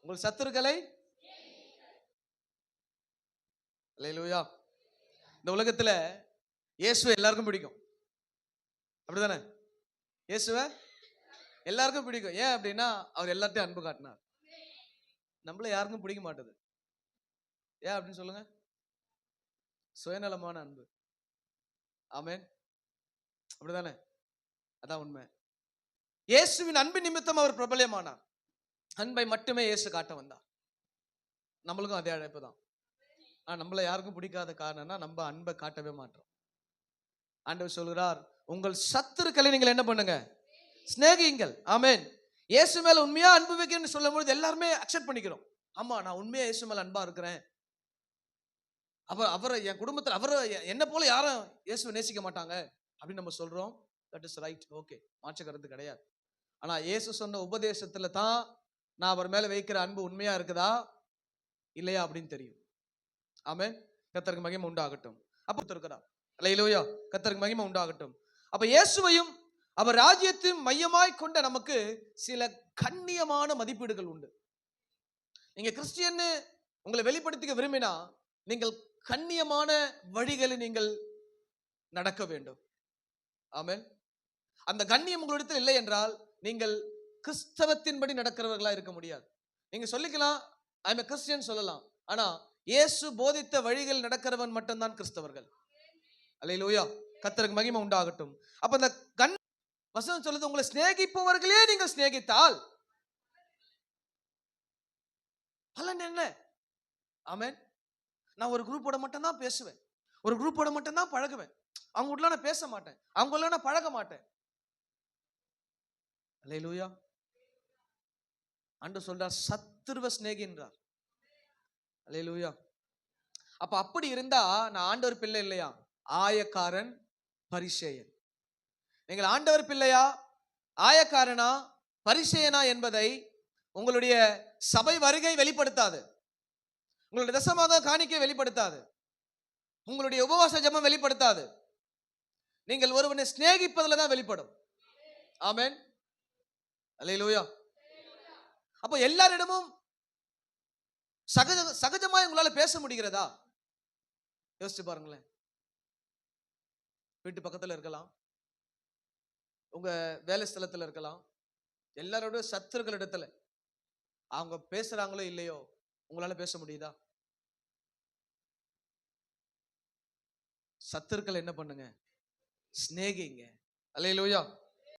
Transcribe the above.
உங்கள் சத்துருக்களை. அல்லேலூயா. இந்த உலகத்துல இயேசுவை எல்லாருக்கும் பிடிக்கும், அப்படிதானே? இயேசுவை எல்லாருக்கும் பிடிக்கும். ஏன் அப்படின்னா அவர் எல்லாத்தையும் அன்பு காட்டினார். நம்மள யாருக்கும் பிடிக்க மாட்டேது. ஏன் அப்படின்னு சொல்லுங்க? சுயநலமான அன்பு. ஆமென், அப்படிதானே? அதான் உண்மை. இயேசுவின் அன்பு நிமித்தம் அவர் பிரபலமானார். அன்பை மட்டுமே இயேசு காட்ட வந்தார். நம்மளுக்கும் அதே அழைப்பு தான். நம்மள யாருக்கும் பிடிக்காத காரணம்னா நம்ம அன்பை காட்டவே மாட்டோம். ஆண்டவர் சொல்கிறார், உங்கள் சத்துருக்களை நீங்கள் என்ன பண்ணுங்க? சிநேகியுங்கள். ஆமென். இயேசு மேல உண்மையா அன்பு வைக்கணும்னு சொல்லும்போது எல்லாருமே அக்செப்ட் பண்ணிக்கிறோம். ஆமா, நான் உண்மையா இயேசு மேல அன்பா இருக்கிறேன். அவரை என் குடும்பத்தில் அவரை என்ன போல யாரும் இயேசுவை நேசிக்க மாட்டாங்க அப்படின்னு நம்ம சொல்றோம். தட் இஸ் ரைட், ஓகே, மாற்ற கருத்து கிடையாது. ஆனா இயேசு சொன்ன உபதேசத்துல தான் நான் அவர் மேல வைக்கிற அன்பு உண்மையா இருக்குதா இல்லையா அப்படின்னு தெரியும். ஆமென். கர்த்தருக்கு மகிமை உண்டாகட்டும். அப்ப இருக்கிறார். அல்லேலூயா. கர்த்தருக்கு மகிமை உண்டாகட்டும். அப்ப இயேசுவையும் அவர் ராஜ்யத்தையும் மையமாய் கொண்ட நமக்கு சில கண்ணியமான மதிப்பீடுகள் உண்டு. நீங்க கிறிஸ்டியன் உங்களை வெளிப்படுத்திக்க விரும்பினா நீங்கள் கண்ணியமான வழிகளை நீங்கள் நடக்க வேண்டும். ஆமென். அந்த கண்ணியம் உங்களிடத்தில் இல்லை என்றால் நீங்கள் கிறிஸ்தவத்தின்படி நடக்கிறவர்களா இருக்க முடியாது. நீங்க சொல்லிக்கலாம் ஐ எம் எ கிறிஸ்டியன் சொல்லலாம். ஆனா இயேசு போதித்த வழிகள் நடக்கிறவன் மட்டும்தான் கிறிஸ்தவர்கள். அல்லேலூயா. கர்த்தருக்கு மகிமை உண்டாகட்டும். அப்ப அந்த வசனம் சொல்லுது, உங்களை சிநேகிப்பவர்களே நீங்கள் சிநேகித்தால் பலன் என்ன? ஆமென். நான் ஒரு குரூப்போட மட்டும் தான் பேசுவேன், ஒரு குரூப்போட மட்டும் தான் பழகுவேன், அவங்க வீட்டுல நான் பேச மாட்டேன், அவங்க நான் பழக மாட்டேன். அல்லேலூயா. ஆண்டவர் சொல்றார், சத்துருவ சிநேகின்றார். அல்லேலூயா. அப்ப அப்படி இருந்தா நான் ஆண்டவர் பிள்ளை இல்லையா? ஆயக்காரன் பரிசேயன். நீங்கள் ஆண்டவர் பிள்ளையா, ஆயக்காரனா, பரிசேயனா என்பதை உங்களுடைய சபை வருகை வெளிப்படுத்தாது, உங்களுடைய தசமபாக காணிக்கை வெளிப்படுத்தாது, உங்களுடைய உபவாச ஜெபம் வெளிப்படுத்தாது. நீங்கள் ஒருவனை சிநேகிப்பதில் தான் வெளிப்படும். ஆமென். அல்லேலூயா. அப்போ எல்லாரிடமும் சகஜமாய் உங்களால பேச முடிகிறதா? யோசிச்சு பாருங்களேன். வீட்டு பக்கத்துல இருக்கலாம், உங்க வேலை ஸ்தலத்துல இருக்கலாம், எல்லாரோட சத்துருக்கள் இடத்துல அவங்க பேசுறாங்களோ இல்லையோ உங்களால பேச முடியுதா? சத்துருக்கள் என்ன பண்ணுங்க? சிநேகிங்க. அல்லேலூயா.